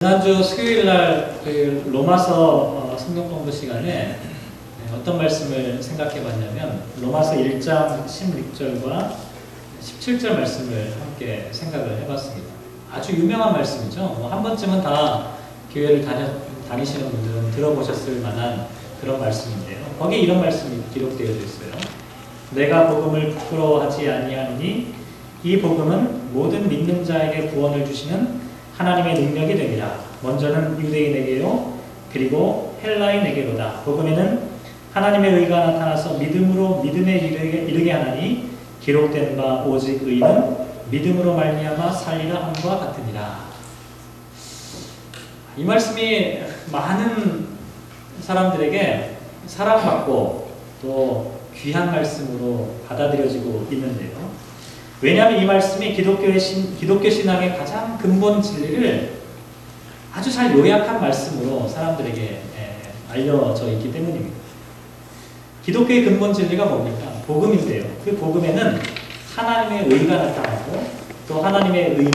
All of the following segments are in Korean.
지난주 수요일날 그 로마서 성경 공부 시간에 어떤 말씀을 생각해 봤냐면 로마서 1장 16절과 17절 말씀을 함께 생각을 해봤습니다. 아주 유명한 말씀이죠. 한 번쯤은 다 교회를 다니시는 분들은 들어보셨을 만한 그런 말씀인데요. 거기에 이런 말씀이 기록되어 있어요. 내가 복음을 부끄러워하지 아니하노니 이 복음은 모든 믿는 자에게 구원을 주시는 하나님의 능력이 되니라. 먼저는 유대인에게요 그리고 헬라인에게로다. 복음에는 하나님의 의가 나타나서 믿음으로 믿음에 이르게 하나니 기록된 바 오직 의는 믿음으로 말미암아 살리라 함과 같으니라. 이 말씀이 많은 사람들에게 사랑받고 또 귀한 말씀으로 받아들여지고 있는데요. 왜냐하면 이 말씀이 기독교 신앙의 가장 근본 진리를 아주 잘 요약한 말씀으로 사람들에게 알려져 있기 때문입니다. 기독교의 근본 진리가 뭡니까? 복음인데요. 그 복음에는 하나님의 의가 나타나고 또 하나님의 의는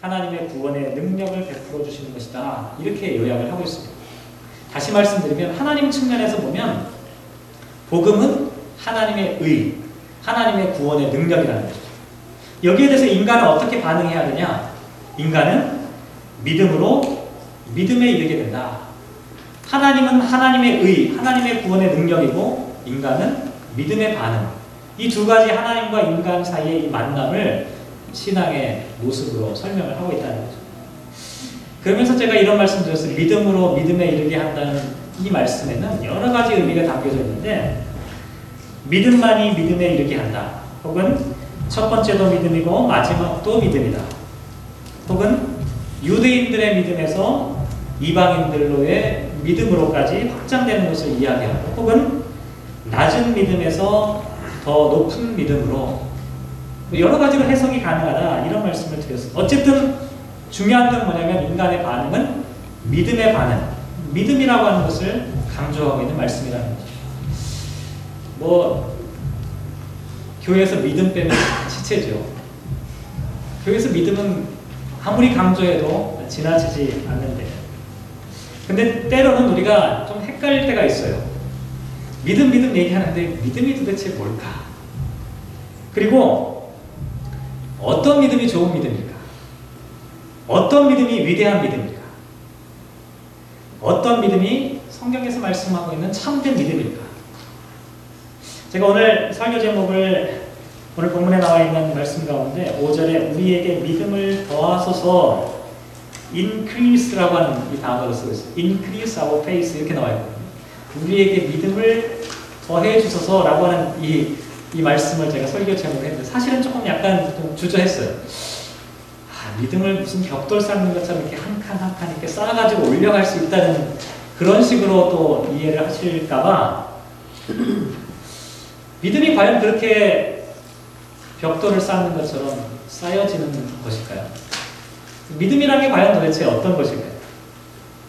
하나님의 구원의 능력을 베풀어 주시는 것이다. 이렇게 요약을 하고 있습니다. 다시 말씀드리면 하나님 측면에서 보면 복음은 하나님의 의, 하나님의 구원의 능력이라는 거죠. 여기에 대해서 인간은 어떻게 반응해야 되냐? 인간은 믿음으로 믿음에 이르게 된다. 하나님은 하나님의 의, 하나님의 구원의 능력이고 인간은 믿음의 반응. 이 두 가지 하나님과 인간 사이의 이 만남을 신앙의 모습으로 설명을 하고 있다는 거죠. 그러면서 제가 이런 말씀 드렸어요. 믿음으로 믿음에 이르게 한다는 이 말씀에는 여러 가지 의미가 담겨져 있는데 믿음만이 믿음에 이르게 한다. 혹은 첫 번째도 믿음이고 마지막도 믿음이다. 혹은 유대인들의 믿음에서 이방인들로의 믿음으로까지 확장되는 것을 이야기하고 혹은 낮은 믿음에서 더 높은 믿음으로 여러 가지로 해석이 가능하다. 이런 말씀을 드렸어요. 어쨌든 중요한 건 뭐냐면 인간의 반응은 믿음의 반응, 믿음이라고 하는 것을 강조하고 있는 말씀이라는 거죠. 교회에서 믿음 빼면 지체죠. 교회에서 믿음은 아무리 강조해도 지나치지 않는데 근데 때로는 우리가 좀 헷갈릴 때가 있어요. 믿음 얘기하는데 믿음이 도대체 뭘까? 그리고 어떤 믿음이 좋은 믿음일까? 어떤 믿음이 위대한 믿음일까? 어떤 믿음이 성경에서 말씀하고 있는 참된 믿음일까? 제가 오늘 설교 제목을 오늘 본문에 나와 있는 말씀 가운데 5절에 우리에게 믿음을 더하소서 increase라고 하는 이 단어를 쓰고 있어요. increase our faith 이렇게 나와 있거든요. 우리에게 믿음을 더해 주소서라고 하는 이 말씀을 제가 설교 제목을 했는데 사실은 조금 약간 좀 주저했어요. 믿음을 무슨 벽돌 쌓는 것처럼 이렇게 한 칸 한 칸 이렇게 쌓아가지고 올려갈 수 있다는 그런 식으로 또 이해를 하실까봐 믿음이 과연 그렇게 벽돌을 쌓는 것처럼 쌓여지는 것일까요? 믿음이란 게 과연 도대체 어떤 것일까요?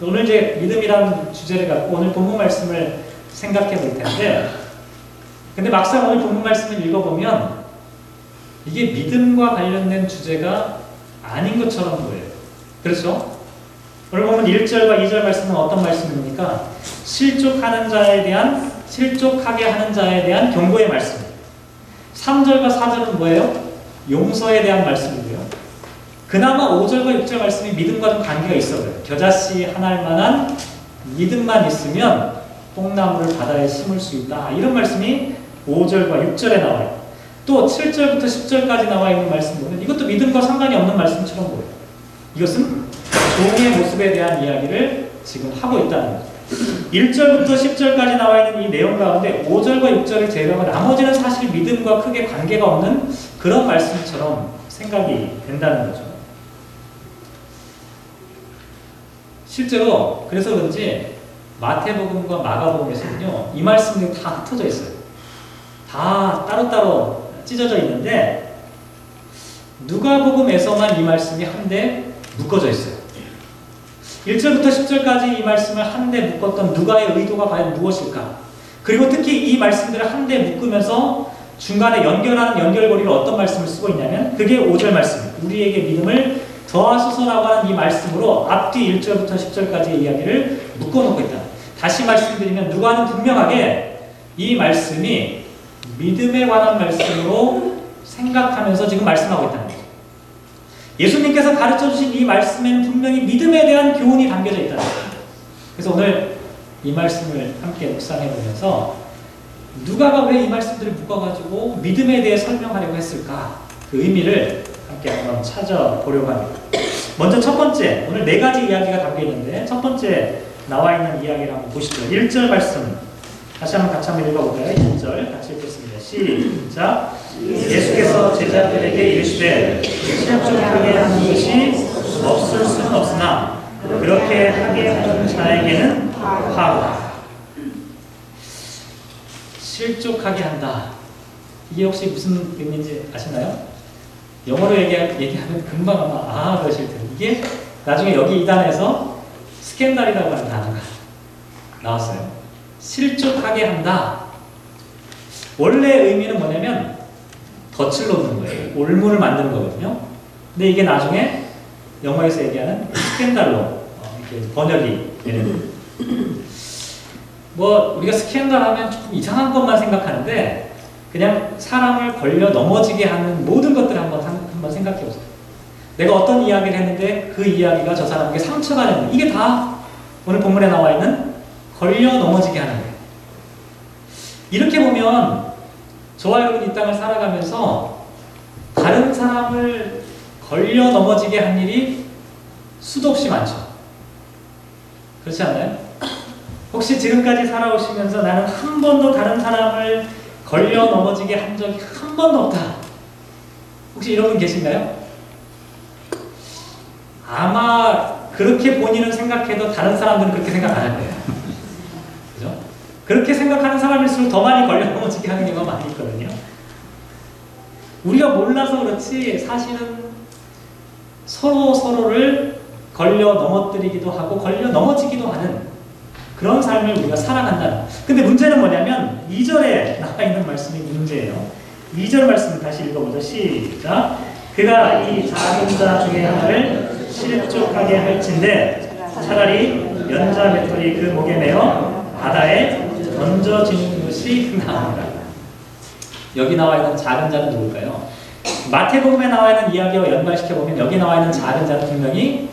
오늘 이제 믿음이라는 주제를 갖고 오늘 본문 말씀을 생각해 볼 텐데 근데 막상 오늘 본문 말씀을 읽어보면 이게 믿음과 관련된 주제가 아닌 것처럼 보여요. 그렇죠? 오늘 보면 1절과 2절 말씀은 어떤 말씀입니까? 실족하게 하는 자에 대한 경고의 말씀입니다. 3절과 4절은 뭐예요? 용서에 대한 말씀이고요. 그나마 5절과 6절 말씀이 믿음과 좀 관계가 있어요. 겨자씨 하나일 만한 믿음만 있으면 뽕나무를 바다에 심을 수 있다. 이런 말씀이 5절과 6절에 나와요. 또 7절부터 10절까지 나와 있는 말씀 보면 이것도 믿음과 상관이 없는 말씀처럼 보여요. 이것은 종의 모습에 대한 이야기를 지금 하고 있다는 거죠. 1절부터 10절까지 나와 있는 이 내용 가운데 5절과 6절을 제외하고 나머지는 사실 믿음과 크게 관계가 없는 그런 말씀처럼 생각이 된다는 거죠. 실제로 그래서 그런지 마태복음과 마가복음에서는요 이 말씀이 다 흩어져 있어요. 다 따로따로 찢어져 있는데 누가복음에서만 이 말씀이 한데 묶어져 있어요. 1절부터 10절까지 이 말씀을 한데 묶었던 누가의 의도가 과연 무엇일까? 그리고 특히 이 말씀들을 한데 묶으면서 중간에 연결하는 연결고리로 어떤 말씀을 쓰고 있냐면 그게 5절 말씀입니다. 우리에게 믿음을 더하소서라고 하는 이 말씀으로 앞뒤 1절부터 10절까지의 이야기를 묶어놓고 있다. 다시 말씀드리면 누가는 분명하게 이 말씀이 믿음에 관한 말씀으로 생각하면서 지금 말씀하고 있다는 거죠. 예수님께서 가르쳐주신 이 말씀에는 분명히 믿음에 대한 교훈이 담겨져 있다는 거죠. 그래서 오늘 이 말씀을 함께 묵상해 보면서 누가가 왜 이 말씀들을 묶어가지고 믿음에 대해 설명하려고 했을까? 그 의미를 함께 한번 찾아보려고 합니다. 먼저 첫 번째, 오늘 4가지 이야기가 담겨 있는데 첫 번째 나와 있는 이야기를 한번 보시죠. 1절 말씀 다시 한번 같이 한번 읽어볼까요? 1절 같이 읽겠습니다. 시작. 예수께서 제자들에게 이르시되 실족하게 하는 것이 없을 수는 없으나 그렇게 하게 하는 자에게는 화가. 실족하게 한다. 이게 혹시 무슨 의미인지 아시나요? 영어로 얘기하면 금방 아마 그러실 텐데 이게 나중에 여기 이단에서 스캔들이라고 하는 단어가 나왔어요. 실족하게 한다. 원래 의미는 뭐냐면 덫을 놓는 거예요. 올무를 만드는 거거든요. 근데 이게 나중에 영어에서 얘기하는 스캔들로 이렇게 번역이 되는. 뭐 우리가 스캔들 하면 조금 이상한 것만 생각하는데 그냥 사람을 걸려 넘어지게 하는 모든 것들을 한번 생각해 보세요. 내가 어떤 이야기를 했는데 그 이야기가 저 사람에게 상처가 되는, 이게 다 오늘 본문에 나와 있는 걸려 넘어지게 하는 거예요. 이렇게 보면 저와 여러분 이 땅을 살아가면서 다른 사람을 걸려 넘어지게 한 일이 수도 없이 많죠. 그렇지 않나요? 혹시 지금까지 살아오시면서 나는 한 번도 다른 사람을 걸려 넘어지게 한 적이 한 번도 없다. 혹시 이런 분 계신가요? 아마 그렇게 본인은 생각해도 다른 사람들은 그렇게 생각 안 할 거예요. 그죠? 그렇게 생각하는 사람일수록 더 많이 걸려 넘어지게 하는 경우가 많이 있거든요. 우리가 몰라서 그렇지 사실은 서로를 걸려 넘어뜨리기도 하고 걸려 넘어지기도 하는 그런 삶을 우리가 살아간다는. 근데 문제는 뭐냐면 2절에 나와 있는 말씀이 문제예요. 2절 말씀 다시 읽어보죠. 시작. 그가 이 작은 자 중에 하나를 실족하게 할진대 차라리 연자 맷돌이 그 목에 매어 바다에 던져지는 것이 흔하니라. 여기 나와 있는 작은 자는 누굴까요? 마태복음에 나와 있는 이야기와 연관시켜보면 여기 나와 있는 작은 자는 분명히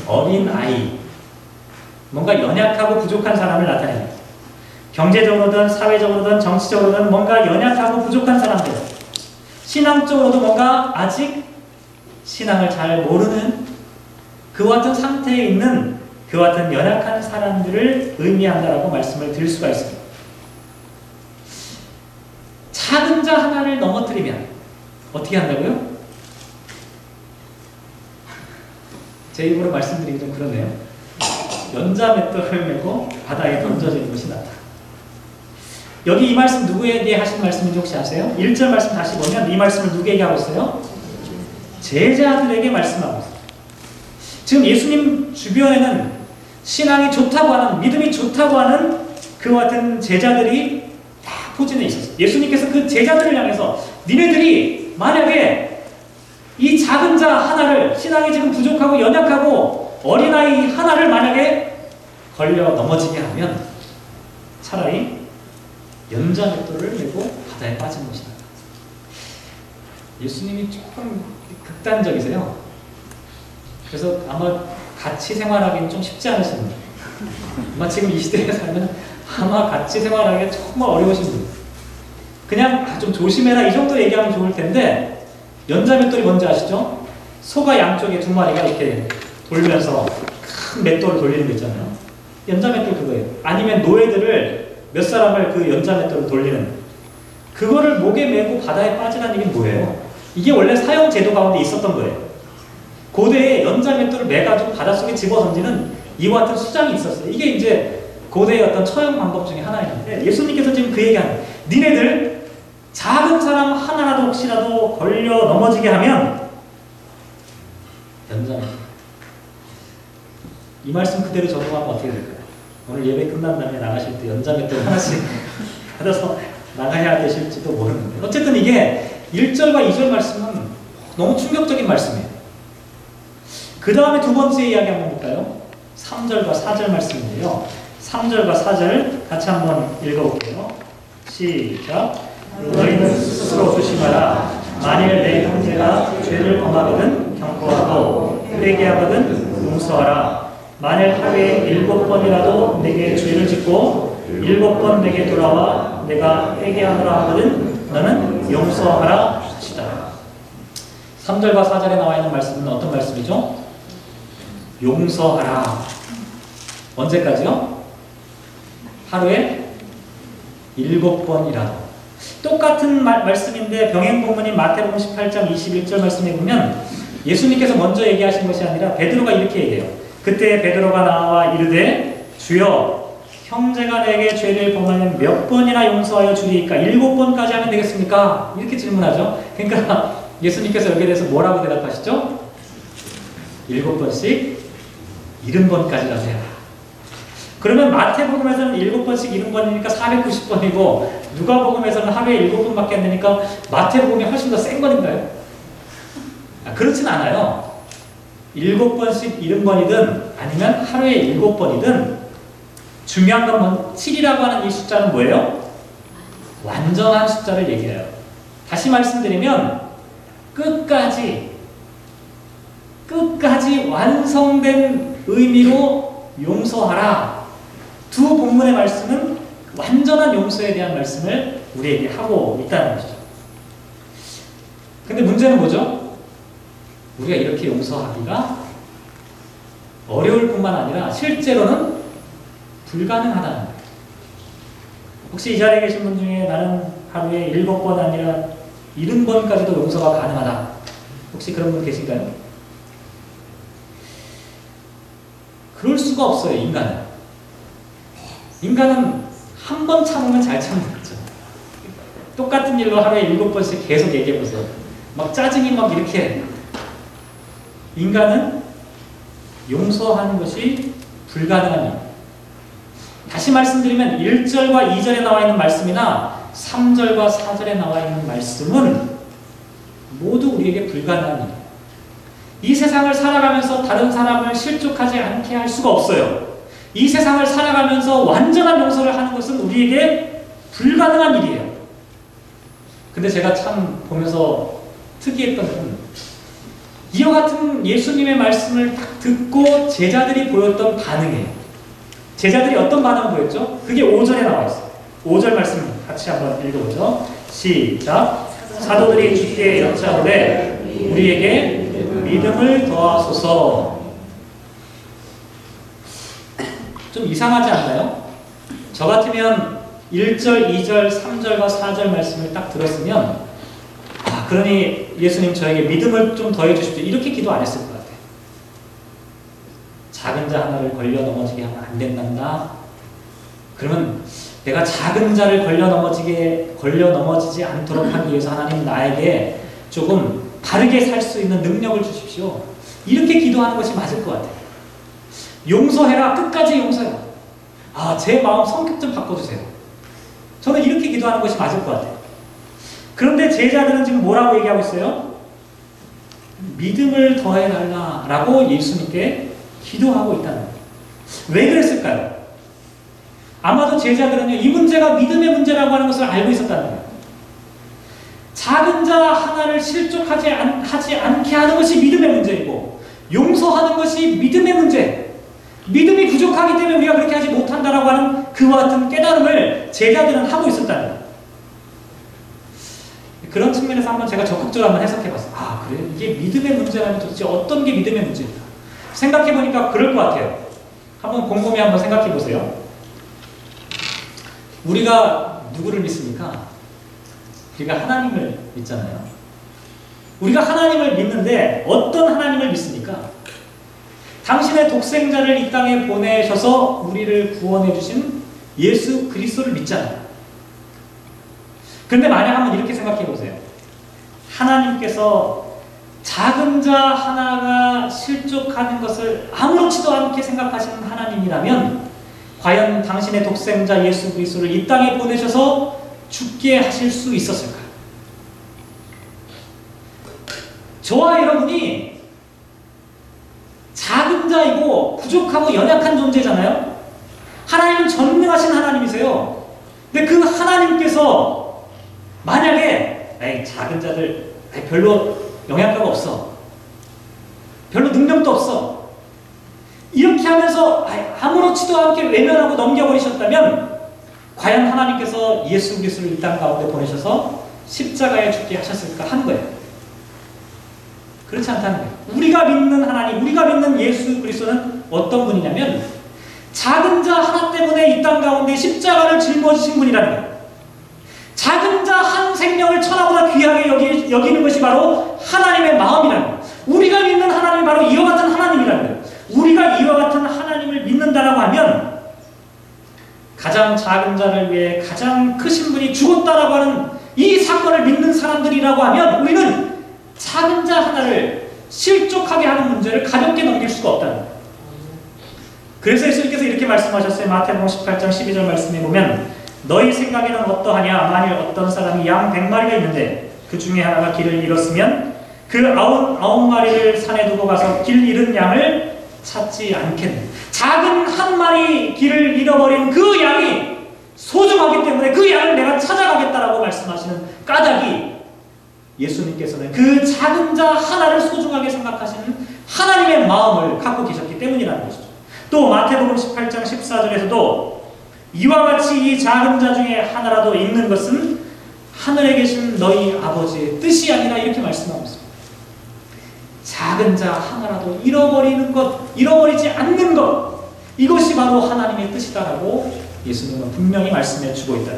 어린 아이, 뭔가 연약하고 부족한 사람을 나타냅니다. 경제적으로든 사회적으로든 정치적으로든 뭔가 연약하고 부족한 사람들, 신앙적으로도 뭔가 아직 신앙을 잘 모르는 그와 같은 상태에 있는 그와 같은 연약한 사람들을 의미한다라고 말씀을 드릴 수가 있습니다. 작은 자 하나를 넘어뜨리면 어떻게 한다고요? 제 입으로 말씀드리기 좀 그러네요. 연자 맷돌을 메고 바다에 던져지는 것이 낫다. 여기 이 말씀 누구에게 하신 말씀인지 혹시 아세요? 1절 말씀 다시 보면 이 말씀을 누구에게 하고 있어요? 제자들에게 말씀하고 있어요. 지금 예수님 주변에는 신앙이 좋다고 하는, 믿음이 좋다고 하는 그와 같은 제자들이 다 포진해 있었어요. 예수님께서 그 제자들을 향해서 니네들이 만약에 이 작은 자 하나를, 신앙이 지금 부족하고 연약하고 어린아이 하나를 만약에 걸려 넘어지게 하면 차라리 연자 맷돌을 메고 바다에 빠진 것이다. 예수님이 조금 극단적이세요. 그래서 아마 같이 생활하기는 좀 쉽지 않으십니다. 아마 지금 이 시대에 살면 아마 같이 생활하기가 정말 어려우신 분. 그냥 좀 조심해라 이 정도 얘기하면 좋을 텐데, 연자 맷돌이 뭔지 아시죠? 소가 양쪽에 두 마리가 이렇게 돌면서 큰 맷돌을 돌리는 거 있잖아요. 연자 맷돌 그거예요. 아니면 노예들을 몇 사람을 그 연자 맷돌을 돌리는, 그거를 목에 메고 바다에 빠지라는 게 뭐예요? 이게 원래 사형 제도 가운데 있었던 거예요. 고대에 연자 맷돌을 매가지고 바닷속에 집어던지는 이와 같은 수장이 있었어요. 이게 이제 고대의 어떤 처형 방법 중에 하나였는데, 예수님께서 지금 그 얘기하는, 니네들 작은 사람 하나라도 혹시라도 걸려 넘어지게 하면 연자 맷돌. 이 말씀 그대로 적용하면 어떻게 될까요? 오늘 예배 끝난 다음에 나가실 때 연자 맷돌 하나씩 받아서 나가야 되실지도 모르는데, 어쨌든 이게 1절과 2절 말씀은 너무 충격적인 말씀이에요. 그 다음에 두 번째 이야기 한번 볼까요? 3절과 4절 말씀인데요. 3절과 4절 같이 한번 읽어볼게요. 시작. 너희는 스스로 조심하라. 만일 내 형제가 죄를 범하거든 경고하고 회개하거든 용서하라. 만일 하루에 7번이라도 내게 죄를 짓고 7번 내게 돌아와 내가 회개하노라 하거든 너는 용서하라 하시다. 3절과 4절에 나와 있는 말씀은 어떤 말씀이죠? 용서하라. 언제까지요? 하루에 7번이라도. 똑같은 말씀인데 병행본문인 마태복음 18장 21절 말씀에 보면 예수님께서 먼저 얘기하신 것이 아니라 베드로가 이렇게 얘기해요. 그때 베드로가 나와 이르되 주여 형제가 내게 죄를 범하면 몇 번이나 용서하여 주리이까? 7번까지 하면 되겠습니까? 이렇게 질문하죠. 그러니까 예수님께서 여기에 대해서 뭐라고 대답하시죠? 7번씩 70번까지라도 해라. 그러면 마태복음에서는 7번씩 70번이니까 490번이고 누가복음에서는 하루에 7번밖에 안 되니까 마태복음이 훨씬 더 센 건인가요? 그렇진 않아요. 7번씩 70번이든 아니면 하루에 7번이든 중요한 건 7이라고 하는 이 숫자는 뭐예요? 완전한 숫자를 얘기해요. 다시 말씀드리면 끝까지 완성된 의미로 용서하라. 두 본문의 말씀은 완전한 용서에 대한 말씀을 우리에게 하고 있다는 것이죠. 근데 문제는 뭐죠? 우리가 이렇게 용서하기가 어려울 뿐만 아니라 실제로는 불가능하다는 거예요. 혹시 이 자리에 계신 분 중에 나는 하루에 7번 아니라 70번까지도 용서가 가능하다. 혹시 그런 분 계신가요? 그럴 수가 없어요, 인간은. 인간은 한 번 참으면 잘 참는 거죠. 똑같은 일로 하루에 7번씩 계속 얘기해보세요. 막 짜증이 막 이렇게. 인간은 용서하는 것이 불가능한 일. 다시 말씀드리면 1절과 2절에 나와 있는 말씀이나 3절과 4절에 나와 있는 말씀은 모두 우리에게 불가능한 일. 이 세상을 살아가면서 다른 사람을 실족하지 않게 할 수가 없어요. 이 세상을 살아가면서 완전한 용서를 하는 것은 우리에게 불가능한 일이에요. 근데 제가 참 보면서 특이했던 것은 이와 같은 예수님의 말씀을 딱 듣고 제자들이 보였던 반응이에요. 제자들이 어떤 반응을 보였죠? 그게 5절에 나와 있어요. 5절 말씀 같이 한번 읽어보죠. 시작. 사도들이 주께 여짜오되 우리에게 믿음을 더하소서. 좀 이상하지 않나요? 저 같으면 1절, 2절, 3절과 4절 말씀을 딱 들었으면 그러니 예수님 저에게 믿음을 좀 더해 주십시오. 이렇게 기도 안 했을 것 같아요. 작은 자 하나를 걸려 넘어지게 하면 안 된단다. 그러면 내가 작은 자를 걸려 넘어지지 않도록 하기 위해서 하나님 나에게 조금 바르게 살 수 있는 능력을 주십시오. 이렇게 기도하는 것이 맞을 것 같아요. 용서해라. 끝까지 용서해라. 제 마음 성격 좀 바꿔주세요. 저는 이렇게 기도하는 것이 맞을 것 같아요. 그런데 제자들은 지금 뭐라고 얘기하고 있어요? 믿음을 더해달라라고 예수님께 기도하고 있다는 거예요. 왜 그랬을까요? 아마도 제자들은요, 이 문제가 믿음의 문제라고 하는 것을 알고 있었다는 거예요. 작은 자 하나를 실족하지 않게 하는 것이 믿음의 문제이고 용서하는 것이 믿음의 문제. 믿음이 부족하기 때문에 우리가 그렇게 하지 못한다라고 하는 그와 같은 깨달음을 제자들은 하고 있었다는 거예요. 그런 측면에서 한번 제가 적극적으로 한번 해석해봤어요. 그래요? 이게 믿음의 문제라면 도대체 어떤 게 믿음의 문제일까? 생각해보니까 그럴 것 같아요. 한번 곰곰이 한번 생각해보세요. 우리가 누구를 믿습니까? 우리가 하나님을 믿잖아요. 우리가 하나님을 믿는데 어떤 하나님을 믿습니까? 당신의 독생자를 이 땅에 보내셔서 우리를 구원해 주신 예수 그리스도를 믿잖아요. 그런데 만약 한번 이렇게 생각해 보세요. 하나님께서 작은 자 하나가 실족하는 것을 아무렇지도 않게 생각하시는 하나님이라면 과연 당신의 독생자 예수 그리스도를 이 땅에 보내셔서 죽게 하실 수 있었을까요? 저와 여러분이 작은 자이고 부족하고 연약한 존재잖아요. 하나님은 전능하신 하나님이세요. 근데 그 하나님께서 만약에 에이, 작은 자들 별로 영향가가 없어, 별로 능력도 없어, 이렇게 하면서 아무렇지도 않게 외면하고 넘겨버리셨다면 과연 하나님께서 예수 그리스도를 이 땅 가운데 보내셔서 십자가에 죽게 하셨을까 하는 거예요. 그렇지 않다는 거예요. 우리가 믿는 하나님, 우리가 믿는 예수 그리스도는 어떤 분이냐면 작은 자 하나 때문에 이 땅 가운데 십자가를 짊어지신 분이라는 거예요. 작은 자 한 생명을 천하보다 귀하게 여기는 것이 바로 하나님의 마음이라는 거예요. 우리가 믿는 하나님이 바로 이와 같은 하나님이라는 거예요. 우리가 이와 같은 하나님을 믿는다라고 하면 가장 작은 자를 위해 가장 크신 분이 죽었다라고 하는 이 사건을 믿는 사람들이라고 하면 우리는 작은 자 하나를 실족하게 하는 문제를 가볍게 넘길 수가 없다는 거예요. 그래서 예수님께서 이렇게 말씀하셨어요. 마태복음 18장 12절 말씀에 보면 너희 생각에는 어떠하냐? 만일 어떤 사람이 양 100마리가 있는데 그 중에 하나가 길을 잃었으면 그 99마리를 산에 두고 가서 길 잃은 양을 찾지 않겠느냐. 작은 한 마리 길을 잃어버린 그 양이 소중하기 때문에 그 양을 내가 찾아가겠다라고 말씀하시는 까닭이 예수님께서는 그 작은 자 하나를 소중하게 생각하시는 하나님의 마음을 갖고 계셨기 때문이라는 것이죠. 또 마태복음 18장 14절에서도 이와 같이 이 작은 자 중에 하나라도 잃는 것은 하늘에 계신 너희 아버지의 뜻이 아니라 이렇게 말씀하고 있습니다. 작은 자 하나라도 잃어버리는 것, 잃어버리지 않는 것, 이것이 바로 하나님의 뜻이다라고 예수님은 분명히 말씀해 주고 있다.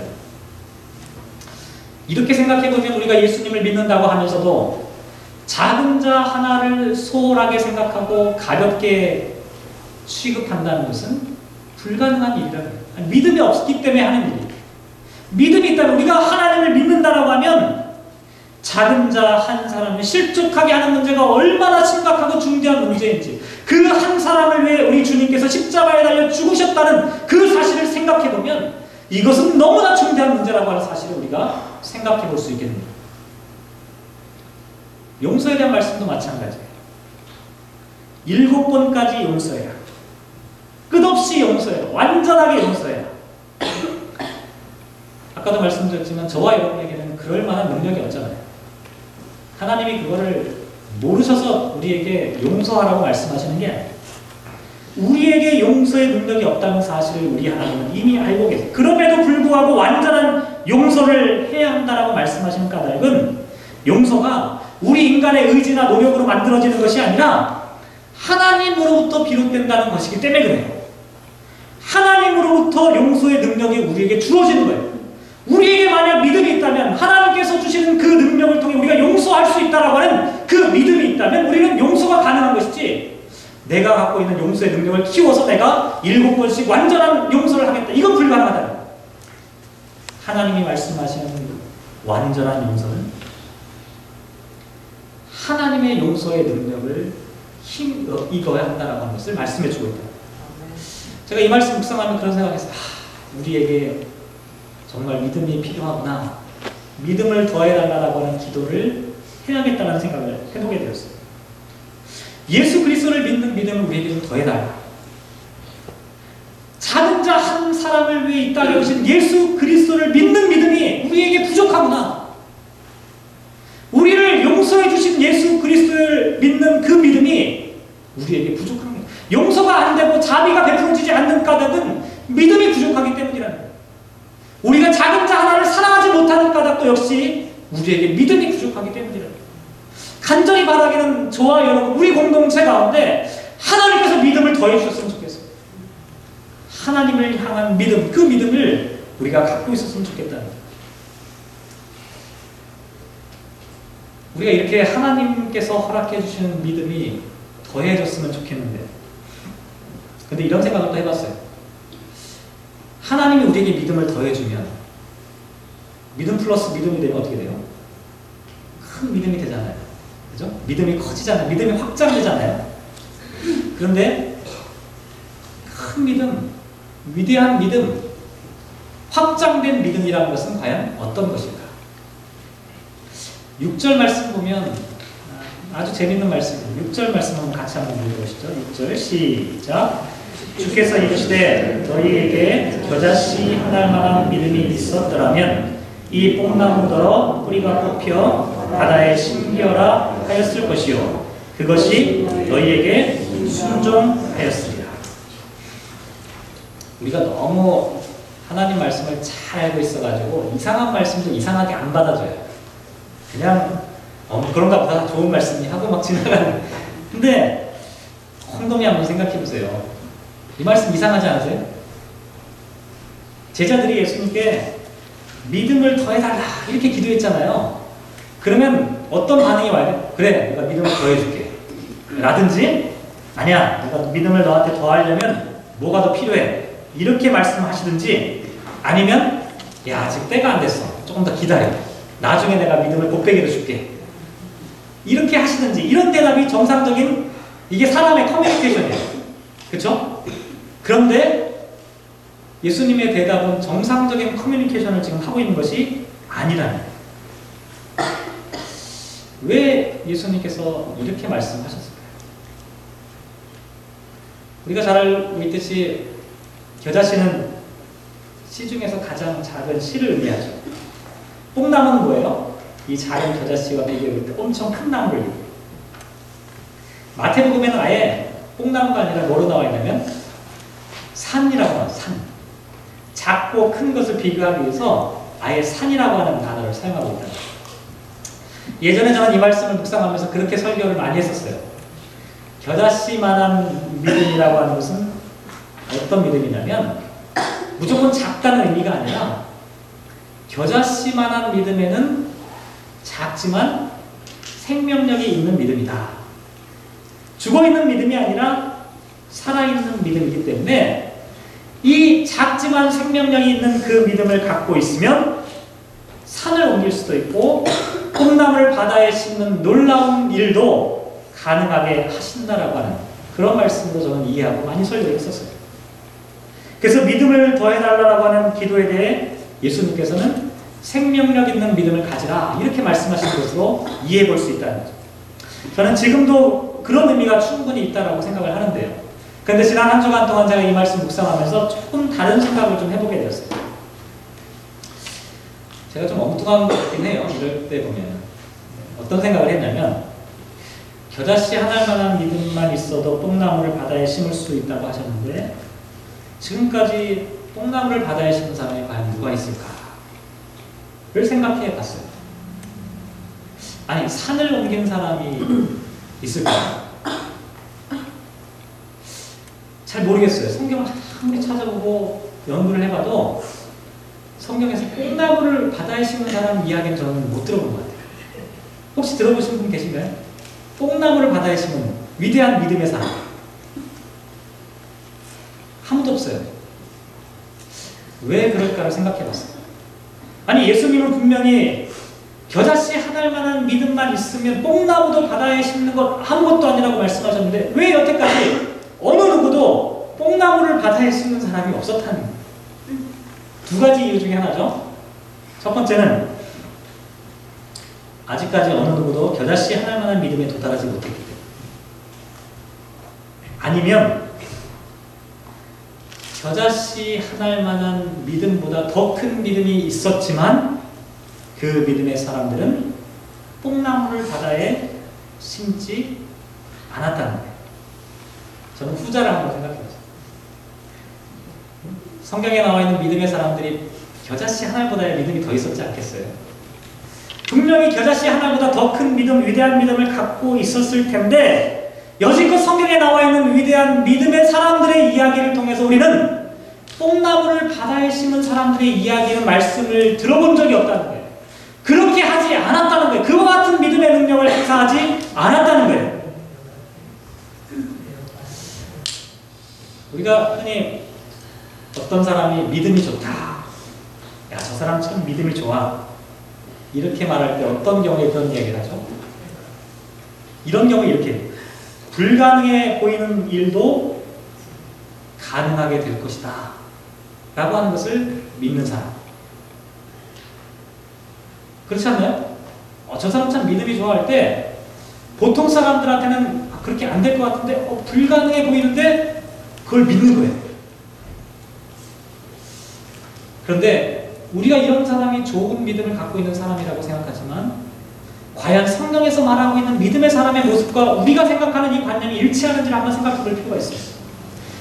이렇게 생각해보면 우리가 예수님을 믿는다고 하면서도 작은 자 하나를 소홀하게 생각하고 가볍게 취급한다는 것은 불가능한 일이라는 거예요. 믿음이 없기 때문에 하는 일이에요. 믿음이 있다면 우리가 하나님을 믿는다라고 하면 작은 자 한 사람을 실족하게 하는 문제가 얼마나 심각하고 중대한 문제인지, 그 한 사람을 위해 우리 주님께서 십자가에 달려 죽으셨다는 그 사실을 생각해보면 이것은 너무나 중대한 문제라고 하는 사실을 우리가 생각해 볼 수 있겠습니다. 용서에 대한 말씀도 마찬가지예요. 7번까지 용서해라. 끝없이 용서해라. 완전하게 용서해라. 아까도 말씀드렸지만 저와 여러분에게는 그럴 만한 능력이 없잖아요. 하나님이 그거를 모르셔서 우리에게 용서하라고 말씀하시는 게 아니에요. 우리에게 용서의 능력이 없다는 사실을 우리 하나님은 이미 알고 계세요. 그럼에도 불구하고 완전한 용서를 해야 한다라고 말씀하시는 까닭은 용서가 우리 인간의 의지나 노력으로 만들어지는 것이 아니라 하나님으로부터 비롯된다는 것이기 때문에 그래요. 하나님으로부터 용서의 능력이 우리에게 주어지는 거예요. 우리에게 만약 믿음이 있다면 하나님께서 주시는 그 능력을 통해 우리가 용서할 수 있다라고 하는 그 믿음이 있다면 우리는 용서가 가능한 것이지, 내가 갖고 있는 용서의 능력을 키워서 내가 7번씩 완전한 용서를 하겠다, 이건 불가능하다. 하나님이 말씀하시는 완전한 용서는 하나님의 용서의 능력을 힘입어야 한다는 것을 말씀해 주고 있다. 제가 이 말씀 묵상하면 그런 생각했어요. 우리에게 정말 믿음이 필요하구나. 믿음을 더해달라고 하는 기도를 해야겠다는 생각을 해보게 되었어요. 예수 그리스도를 믿는 믿음을 우리에게 좀 더해달라. 작은 자 한 사람을 위해 이 땅에 오신 예수 그리스도를 믿는 믿음이 우리에게 부족하구나. 우리를 용서해 주신 예수 그리스도를 믿는 그 믿음이 우리에게 부족한 거예요. 용서가 안 되고 자비가 베풀어지지 않는 까닭은 믿음이 부족하기 때문이라는 거예요. 우리가 작은 자 하나를 사랑하지 못하는 까닭도 역시 우리에게 믿음이 부족하기 때문이라는 거예요. 간절히 바라기는 저와 여러분, 우리 공동체 가운데 하나님께서 믿음을 더해 주셨으면 좋겠어요. 하나님을 향한 믿음, 그 믿음을 우리가 갖고 있었으면 좋겠다는 거예요. 우리가 이렇게 하나님께서 허락해 주시는 믿음이 더해졌으면 좋겠는데, 근데 이런 생각을 또 해봤어요. 하나님이 우리에게 믿음을 더해주면 믿음 플러스 믿음이 되면 어떻게 돼요? 큰 믿음이 되잖아요. 그죠? 믿음이 커지잖아요. 믿음이 확장되잖아요. 그런데 큰 믿음, 위대한 믿음, 확장된 믿음이라는 것은 과연 어떤 것일까? 6절 말씀 보면 아주 재밌는 말씀이에요. 6절 말씀 한번 같이 한번 읽어보시죠. 6절 시작. 주께서 이르시되 너희에게 겨자씨 한 알만한 믿음이 있었더라면 이 뽕나무더러 뿌리가 뽑혀 바다에 심기어라 하였을 것이요 그것이 너희에게 순종하였으리라. 우리가 너무 하나님 말씀을 잘 알고 있어가지고 이상한 말씀도 이상하게 안 받아줘요. 그냥 그런가 보다 좋은 말씀이 하고 막 지나가는. 근데 곰곰이 한번 생각해 보세요. 이 말씀 이상하지 않으세요? 제자들이 예수님께 믿음을 더해달라 이렇게 기도했잖아요. 그러면 어떤 반응이 와요? 그래, 내가 믿음을 더해줄게 라든지 아니야, 내가 믿음을 너한테 더하려면 뭐가 더 필요해 이렇게 말씀하시든지 아니면 야, 아직 때가 안 됐어, 조금 더 기다려, 나중에 내가 믿음을 곱빼기로 줄게 이렇게 하시든지. 이런 대답이 정상적인, 이게 사람의 커뮤니케이션이에요. 그렇죠? 그런데 예수님의 대답은 정상적인 커뮤니케이션을 지금 하고 있는 것이 아니라는 거예요. 왜 예수님께서 이렇게 말씀하셨을까요? 우리가 잘 알고 있듯이 겨자씨는 씨 중에서 가장 작은 씨를 의미하죠. 뽕나무는 뭐예요? 이 작은 겨자씨와 비교할 때 엄청 큰 나무를 의미해요. 마태복음에는 아예 뽕나무가 아니라 뭐로 나와 있냐면 산이라고 하는 산. 작고 큰 것을 비교하기 위해서 아예 산이라고 하는 단어를 사용하고 있다. 예전에 저는 이 말씀을 묵상하면서 그렇게 설교를 많이 했었어요. 겨자씨만한 믿음이라고 하는 것은 어떤 믿음이냐면 무조건 작다는 의미가 아니라 겨자씨만한 믿음에는 작지만 생명력이 있는 믿음이다. 죽어있는 믿음이 아니라 살아있는 믿음이기 때문에 이 작지만 생명력이 있는 그 믿음을 갖고 있으면 산을 옮길 수도 있고 뽕나무를 바다에 심는 놀라운 일도 가능하게 하신다라고 하는 그런 말씀으로 저는 이해하고 많이 설교를 했었어요. 그래서 믿음을 더해달라고 하는 기도에 대해 예수님께서는 생명력 있는 믿음을 가지라 이렇게 말씀하신 것으로 이해해 볼 수 있다는 거죠. 저는 지금도 그런 의미가 충분히 있다고 생각을 하는데요. 그런데 지난 한 주간 동안 제가 이 말씀 묵상하면서 조금 다른 생각을 좀 해보게 되었어요. 제가 좀 엉뚱한 것 같긴 해요. 이럴 때 보면 어떤 생각을 했냐면 겨자씨 한 알만한 믿음만 있어도 뽕나무를 바다에 심을 수 있다고 하셨는데 지금까지 뽕나무를 바다에 심은 사람이 과연 누가 있을까를 생각해 봤어요. 아니, 산을 옮긴 사람이 있을까요? 잘 모르겠어요. 성경을 아무리 찾아보고 연구를 해봐도 성경에서 뽕나무를 바다에 심은 사람 이야기는 저는 못 들어본 것 같아요. 혹시 들어보신 분 계신가요? 뽕나무를 바다에 심은 위대한 믿음의 사람. 아무도 없어요. 왜 그럴까를 생각해봤어요. 아니, 예수님은 분명히 겨자씨 한 알만한 믿음만 있으면 뽕나무도 바다에 심는 것 아무것도 아니라고 말씀하셨는데 왜 여태까지 어느 누구도 뽕나무를 바다에 심는 사람이 없었다는 거예요. 두 가지 이유 중에 하나죠. 첫 번째는 아직까지 어느 누구도 겨자씨 한 알만한 믿음에 도달하지 못했기 때문에, 아니면 겨자씨 한 알만한 믿음보다 더 큰 믿음이 있었지만 그 믿음의 사람들은 뽕나무를 바다에 심지 않았다는 거예요. 저는 후자를 한번 생각해봤어요. 성경에 나와 있는 믿음의 사람들이 겨자씨 하나보다의 믿음이 더 있었지 않겠어요? 분명히 겨자씨 하나보다 더 큰 믿음, 위대한 믿음을 갖고 있었을 텐데 여지껏 성경에 나와 있는 위대한 믿음의 사람들의 이야기를 통해서 우리는 뽕나무를 바다에 심은 사람들의 이야기는 말씀을 들어본 적이 없다는 거예요. 그렇게 하지 않았다는 거예요. 그와 같은 믿음의 능력을 행사하지 않았다는 거예요. 우리가 흔히 어떤 사람이 믿음이 좋다, 야, 저 사람 참 믿음이 좋아, 이렇게 말할 때 어떤 경우에 그런 이야기를 하죠? 이런 경우에 이렇게 불가능해 보이는 일도 가능하게 될 것이다 라고 하는 것을 믿는 사람. 그렇지 않나요? 저 사람 참 믿음이 좋아할 때 보통 사람들한테는 그렇게 안 될 것 같은데 불가능해 보이는데 그걸 믿는 거예요. 그런데 우리가 이런 사람이 좋은 믿음을 갖고 있는 사람이라고 생각하지만 과연 성경에서 말하고 있는 믿음의 사람의 모습과 우리가 생각하는 이 관념이 일치하는지를 한번 생각해 볼 필요가 있어요.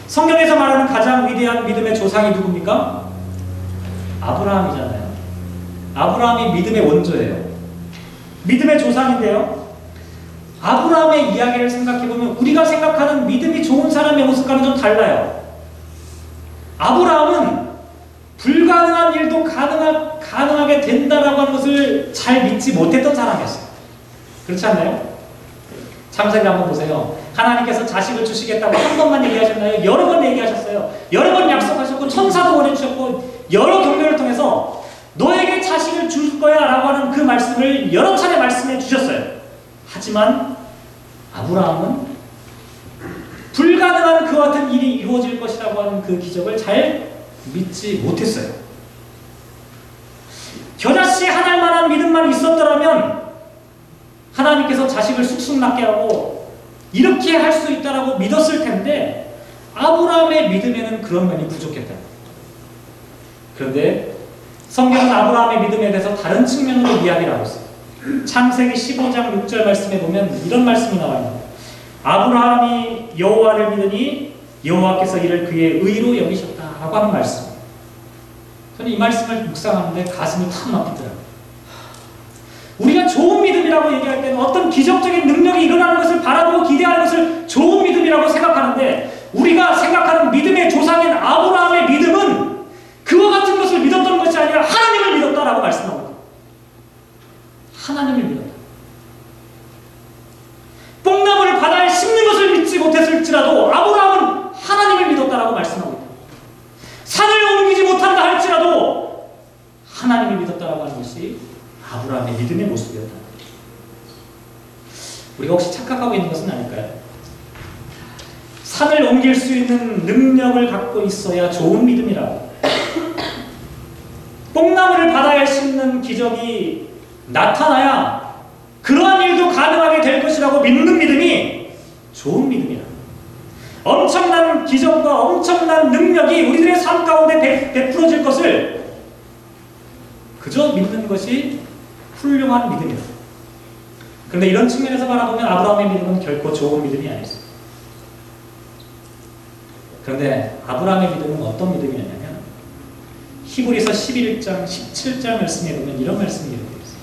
성경에서 말하는 가장 위대한 믿음의 조상이 누굽니까? 아브라함이잖아요. 아브라함이 믿음의 원조예요. 믿음의 조상인데요. 아브라함의 이야기를 생각해보면 우리가 생각하는 믿음이 좋은 사람의 모습과는 좀 달라요. 아브라함은 불가능한 일도 가능하게 된다라고 하는 것을 잘 믿지 못했던 사람이었어요. 그렇지 않나요? 창세기 한번 보세요. 하나님께서 자식을 주시겠다고 한 번만 얘기하셨나요? 여러 번 얘기하셨어요. 여러 번 약속하셨고 천사도 보내주셨고 여러 경륜을 통해서 너에게 자식을 줄 거야 라고 하는 그 말씀을 여러 차례 말씀해 주셨어요. 하지만 아브라함은 불가능한 그와 같은 일이 이루어질 것이라고 하는 그 기적을 잘 믿지 못했어요. 겨자씨 하나할 만한 믿음만 있었더라면 하나님께서 자식을 쑥쑥 낳게 하고 이렇게 할 수 있다라고 믿었을 텐데 아브라함의 믿음에는 그런 면이 부족했다. 그런데 성경은 아브라함의 믿음에 대해서 다른 측면으로 이야기를 하고 있어요. 창세기 15장 6절 말씀에 보면 이런 말씀이 나와요. 아브라함이 여호와를 믿으니 여호와께서 이를 그의 의로 여기셨다라고 하는 말씀. 저는 이 말씀을 묵상하는데 가슴이 탁 막히더라고요. 우리가 좋은 믿음이라고 얘기할 때는 어떤 기적적인 능력이 일어나는 것을 바라보고 기대하는 것을 좋은 믿음이라고 생각하는데 우리가 생각하는 믿음의 조상인 아브라함의 믿음은 그와 같은 것을 믿었던 것이 아니라 하나님을 믿었다라고 말씀합니다. 하나님을 믿었다. 뽕나무를 바다에 심는 것을 믿지 못했을지라도 아브라함은 하나님을 믿었다라고 말씀하고 있다. 산을 옮기지 못한다 할지라도 하나님을 믿었다라고 하는 것이 아브라함의 믿음의 모습이었다. 우리가 혹시 착각하고 있는 것은 아닐까요? 산을 옮길 수 있는 능력을 갖고 있어야 좋은 믿음이라고. 뽕나무를 바다에 심는 기적이 나타나야 그러한 일도 가능하게 될 것이라고 믿는 믿음이 좋은 믿음이다. 엄청난 기적과 엄청난 능력이 우리들의 삶 가운데 베풀어질 것을 그저 믿는 것이 훌륭한 믿음이다. 그런데 이런 측면에서 바라보면 아브라함의 믿음은 결코 좋은 믿음이 아니었어요. 그런데 아브라함의 믿음은 어떤 믿음이냐면 히브리서 11장 17절 말씀에 보면 이런 말씀이 기록되어 있어요.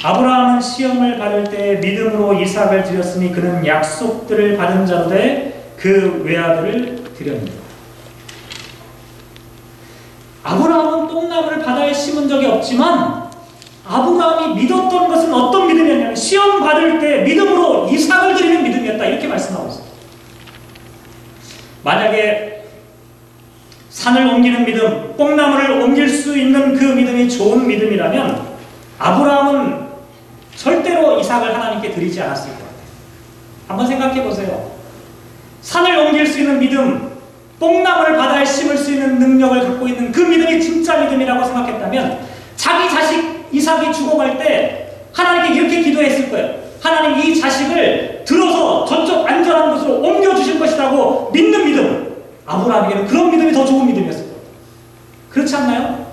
아브라함은 시험을 받을 때 믿음으로 이삭을 드렸으니 그는 약속들을 받은 자로 돼 그 외아들을 드렸느니라. 아브라함은 똥나무를 바다에 심은 적이 없지만 아브라함이 믿었던 것은 어떤 믿음이었냐면 시험 받을 때 믿음으로 이삭을 드리는 믿음이었다. 이렇게 말씀하고 있어요. 만약에 산을 옮기는 믿음, 뽕나무를 옮길 수 있는 그 믿음이 좋은 믿음이라면 아브라함은 절대로 이삭을 하나님께 드리지 않았을 것 같아요. 한번 생각해 보세요. 산을 옮길 수 있는 믿음, 뽕나무를 바다에 심을 수 있는 능력을 갖고 있는 그 믿음이 진짜 믿음이라고 생각했다면 자기 자식 이삭이 죽어갈 때 하나님께 이렇게 기도했을 거예요. 하나님 이 자식을 들어서 저쪽 안전한 곳으로 옮겨주실 것이라고 믿는 믿음. 아브라함에게는 그런 믿음이 더 좋은 믿음이었을 거예요. 그렇지 않나요?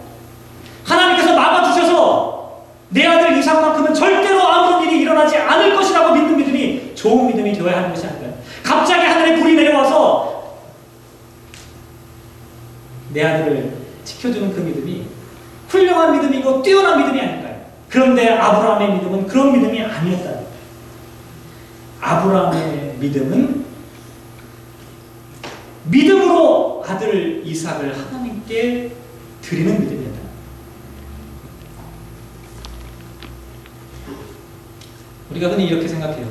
하나님께서 막아주셔서 내 아들 이삭만큼은 절대로 아무런 일이 일어나지 않을 것이라고 믿는 믿음이 좋은 믿음이 되어야 하는 것이 아닐까요? 갑자기 하늘에 불이 내려와서 내 아들을 지켜주는 그 믿음이 훌륭한 믿음이고 뛰어난 믿음이 아닐까요? 그런데 아브라함의 믿음은 그런 믿음이 아니었다. 아브라함의 믿음은 믿음으로 아들 이삭을 하나님께 드리는 믿음이었다. 우리가 흔히 이렇게 생각해요.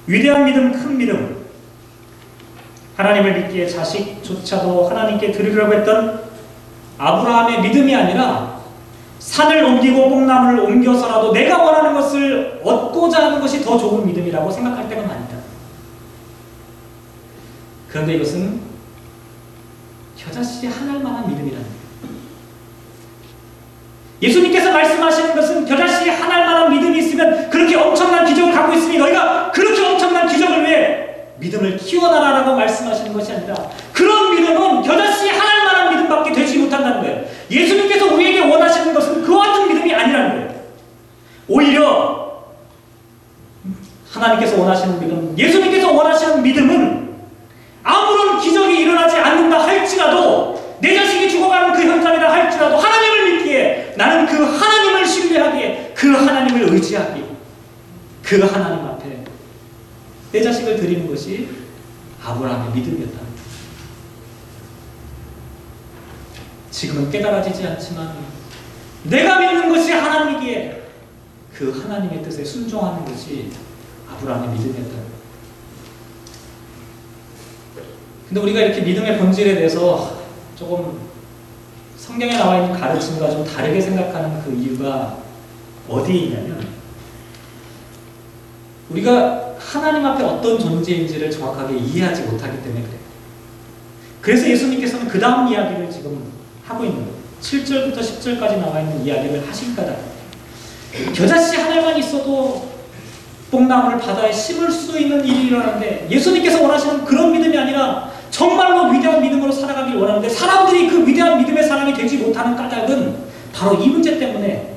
위대한 믿음, 큰 믿음. 하나님을 믿기에 자식조차도 하나님께 드리려고 했던 아브라함의 믿음이 아니라 산을 옮기고 뽕나무를 옮겨서라도 내가 원하는 것을 얻고자 하는 것이 더 좋은 믿음이라고 생각할 때가 많다. 그런데 이것은 겨자씨 하나할 만한 믿음이라는 거예요. 예수님께서 말씀하시는 것은 겨자씨 하나만한 믿음이 있으면 그렇게 엄청난 기적을 갖고 있으니 너희가 그렇게 엄청난 기적을 위해 믿음을 키워나가라고 말씀하시는 것이 아니라 그런 믿음은 겨자씨 하나만한 믿음밖에 되지 못한다는 거예요. 예수님께서 우리에게 원하시는 것은 그와 같은 믿음이 아니라는 거예요. 오히려 하나님께서 원하시는 믿음, 예수님께서 원하시는 믿음은 아무런 기적이 일어나지 않는다 할지라도 내 자식이 죽어가는 그 현장이라 할지라도 하나님을 믿기에 나는 그 하나님을 신뢰하기에 그 하나님을 의지하기에 그 하나님 앞에 내 자식을 드리는 것이 아브라함의 믿음이었다. 지금은 깨달아지지 않지만 내가 믿는 것이 하나님이기에 그 하나님의 뜻에 순종하는 것이 아브라함의 믿음이었다. 근데 우리가 이렇게 믿음의 본질에 대해서 조금 성경에 나와 있는 가르침과 좀 다르게 생각하는 그 이유가 어디에 있냐면 우리가 하나님 앞에 어떤 존재인지를 정확하게 이해하지 못하기 때문에 그래요. 그래서 예수님께서는 그 다음 이야기를 지금 하고 있는 거예요. 7절부터 10절까지 나와 있는 이야기를 하신 까닭. 겨자씨 하나만 있어도 뽕나무를 바다에 심을 수 있는 일이 일어나는데 예수님께서 원하시는 그런 믿음이 아니라 정말로 위대한 믿음으로 살아가길 원하는데 사람들이 그 위대한 믿음의 사람이 되지 못하는 까닭은 바로 이 문제 때문에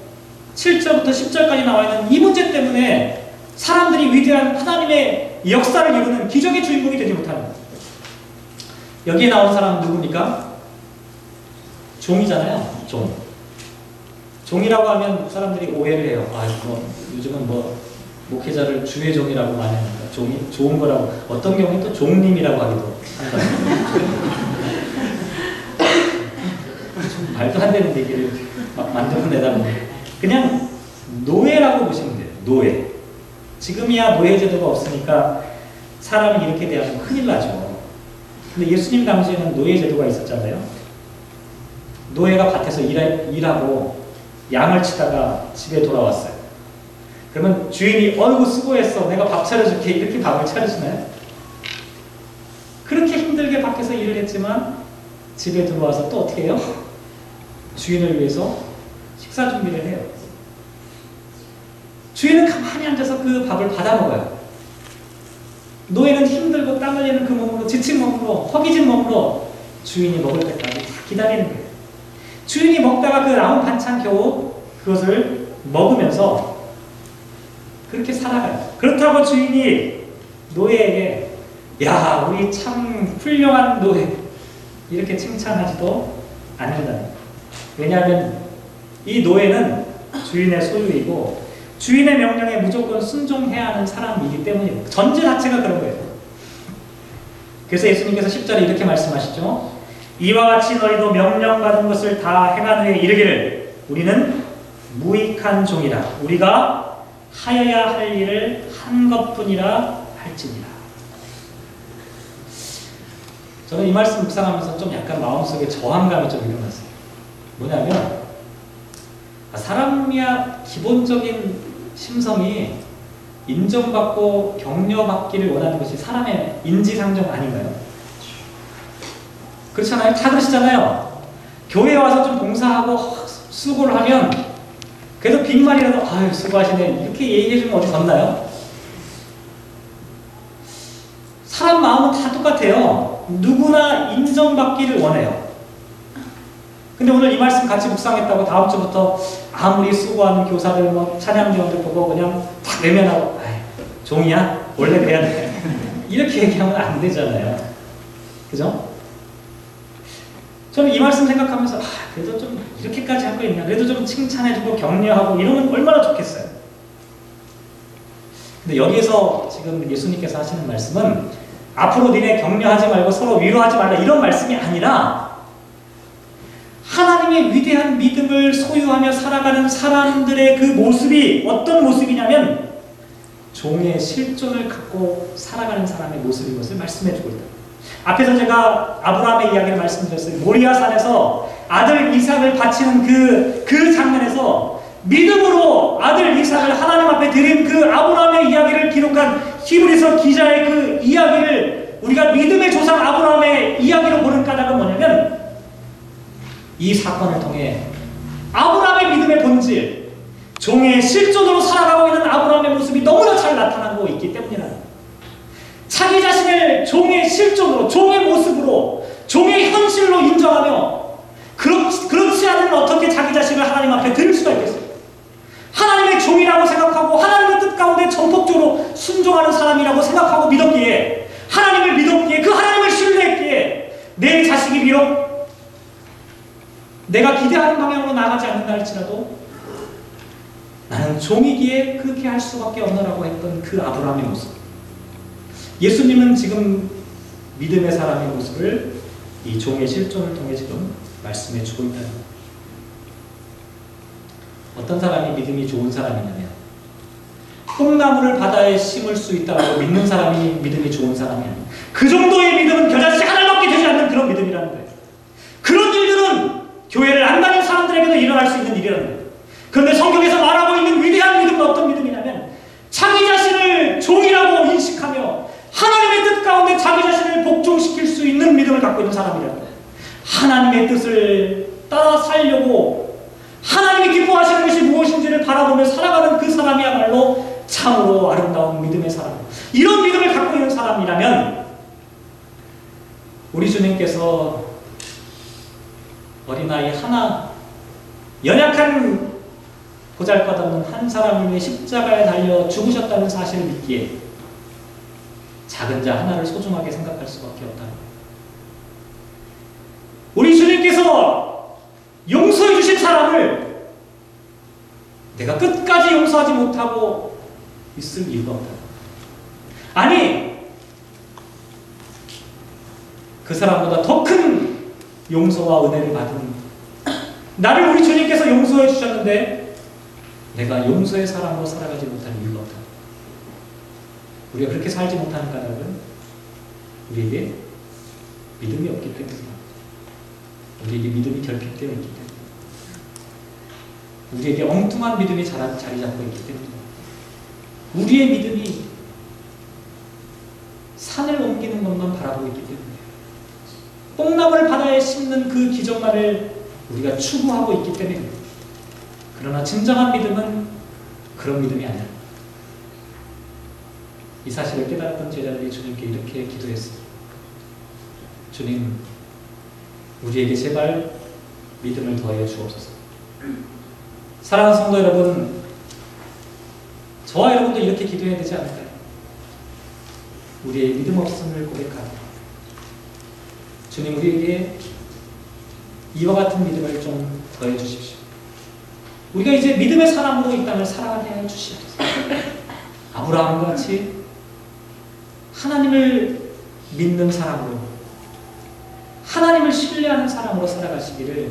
7절부터 10절까지 나와 있는 이 문제 때문에 사람들이 위대한 하나님의 역사를 이루는 기적의 주인공이 되지 못하는 거예요. 여기에 나온 사람은 누굽니까? 종이잖아요. 종. 종이라고 하면 사람들이 오해를 해요. 아, 요즘은 목회자를 주의 종이라고 많이 합니다. 종이 좋은 거라고. 어떤 경우에 또 종님이라고 하기도 한다. 말도 안 되는 얘기를 막 만들어내다 보니 그냥 노예라고 보시면 돼요. 노예. 지금이야 노예제도가 없으니까 사람이 이렇게 대하면 큰일 나죠. 근데 예수님 당시에는 노예제도가 있었잖아요. 노예가 밭에서 일하고 양을 치다가 집에 돌아왔어요. 그러면 주인이 어이구 수고했어. 내가 밥 차려줄게. 이렇게 밥을 차려주나요? 그렇게 힘들게 밖에서 일을 했지만 집에 들어와서 또 어떻게 해요? 주인을 위해서 식사 준비를 해요. 주인은 가만히 앉아서 그 밥을 받아 먹어요. 노예는 힘들고 땀 흘리는 그 몸으로 지친 몸으로 허기진 몸으로 주인이 먹을 때까지 다 기다리는 거예요. 주인이 먹다가 그 남은 반찬 겨우 그것을 먹으면서 그렇게 살아가요. 그렇다고 주인이 노예에게 야 우리 참 훌륭한 노예 이렇게 칭찬하지도 않는다. 왜냐하면 이 노예는 주인의 소유이고 주인의 명령에 무조건 순종해야 하는 사람이기 때문이에요. 전제 자체가 그런 거예요. 그래서 예수님께서 10절에 이렇게 말씀하시죠. 이와 같이 너희도 명령받은 것을 다 행한 후에 이르기를 우리는 무익한 종이라 우리가 하여야 할 일을 한 것뿐이라 할지니라. 저는 이 말씀 묵상하면서 좀 약간 마음속에 저항감이 좀 일어났어요. 뭐냐면 사람이야 기본적인 심성이 인정받고 격려받기를 원하는 것이 사람의 인지상정 아닌가요? 그렇잖아요? 다 그러시잖아요. 교회에 와서 좀 봉사하고 수고를 하면 그래도 빈말이라도 아유 수고하시네 이렇게 얘기해주면 어디 덧나요? 사람 마음은 다 똑같아요. 누구나 인정받기를 원해요. 근데 오늘 이 말씀 같이 묵상했다고 다음 주부터 아무리 수고하는 교사들 찬양대원들 보고 그냥 딱 외면하고 종이야? 원래 그래야 돼. 이렇게 얘기하면 안 되잖아요. 그죠? 저는 이 말씀 생각하면서 그래도 좀 이렇게까지 할 거 있나? 그래도 좀 칭찬해주고 격려하고 이러면 얼마나 좋겠어요. 근데 여기에서 지금 예수님께서 하시는 말씀은 앞으로 니네 격려하지 말고 서로 위로하지 말라 이런 말씀이 아니라 하나님의 위대한 믿음을 소유하며 살아가는 사람들의 그 모습이 어떤 모습이냐면 종의 실존을 갖고 살아가는 사람의 모습인 것을 말씀해주고 있다. 앞에서 제가 아브라함의 이야기를 말씀드렸어요. 모리아산에서 아들 이삭을 바치는 그 장면에서 믿음으로 아들 이삭을 하나님 앞에 드린 그 아브라함의 이야기를 기록한 히브리서 기자의 그 이야기를 우리가 믿음의 조상 아브라함의 이야기로 보는 까닭은 뭐냐면 이 사건을 통해 아브라함의 믿음의 본질, 종의 실존으로 살아가고 있는 아브라함의 모습이 너무나 잘 나타나고 있기 때문이라는 거예요. 자기 자신을 종의 실존으로, 종의 모습으로, 종의 현실로 인정하며 그렇지 않으면 어떻게 자기 자신을 하나님 앞에 드릴 수가 있겠어요? 하나님의 종이라고 생각하고 하나님의 뜻 가운데 전폭적으로 순종하는 사람이라고 생각하고 믿었기에, 하나님을 믿었기에, 그 하나님을 신뢰했기에 내 자식이 비록 내가 기대하는 방향으로 나가지 않는다 할지라도 나는 종이기에 그렇게 할 수밖에 없노라고 했던 그 아브라함의 모습. 예수님은 지금 믿음의 사람의 모습을 이 종의 실존을 통해 지금 말씀해 주고 있다는 거예요. 어떤 사람이 믿음이 좋은 사람이냐면 뽕나무를 바다에 심을 수 있다고 믿는 사람이 믿음이 좋은 사람이 아니에요. 그 정도의 믿음은 겨자씨 하나밖에 되지 않는 그런 믿음이라는 거예요. 그런 일들은 교회를 안 다니는 사람들에게도 일어날 수 있는 일이라는 거예요. 그런데 성경에서 말하고 있는 위대한 믿음은 어떤 믿음이냐면 자기 자신을 종이라고 인식하며 하나님의 뜻 가운데 자기 자신을 복종시킬 수 있는 믿음을 갖고 있는 사람이라는 거예요. 하나님의 뜻을 따라 살려고 하나님이 기뻐하시는 것이 무엇인지를 바라보며 살아가는 그 사람이야말로 참으로 아름다운 믿음의 사람. 이런 믿음을 갖고 있는 사람이라면 우리 주님께서 어린아이 하나, 연약한 보잘것없는 한 사람을 위해 십자가에 달려 죽으셨다는 사실을 믿기에 작은 자 하나를 소중하게 생각할 수밖에 없다. 우리 주님께서 용서해 주신 사람을 내가 끝까지 용서하지 못하고 있을 이유가 없다. 아니, 그 사람보다 더 큰 용서와 은혜를 받은 나를 우리 주님께서 용서해 주셨는데 내가 용서의 사람으로 살아가지 못하는 이유가 없다. 우리가 그렇게 살지 못하는 까닭은 우리에게 믿음이 없기 때문이다. 우리에게 믿음이 결핍되어 있기 때문이다. 우리에게 엉뚱한 믿음이 자리 잡고 있기 때문이다. 우리의 믿음이 산을 옮기는 것만 바라보고 있기 때문이다. 뽕나무를 바다에 심는 그 기적만을 우리가 추구하고 있기 때문입니다. 그러나 진정한 믿음은 그런 믿음이 아니야. 이 사실을 깨달았던 제자들이 주님께 이렇게 기도했습니다. 주님, 우리에게 제발 믿음을 더해 주옵소서. 사랑하는 성도 여러분, 저와 여러분도 이렇게 기도해야 되지 않을까요? 우리의 믿음 없음을 고백하며 주님, 우리에게 이와 같은 믿음을 좀 더해 주십시오. 우리가 이제 믿음의 사람으로 이 땅을 살아가게 해 주시옵소서. 아브라함과 같이 하나님을 믿는 사람으로, 하나님을 신뢰하는 사람으로 살아가시기를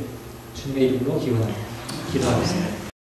주님의 이름으로 기원합니다. 기도하겠습니다.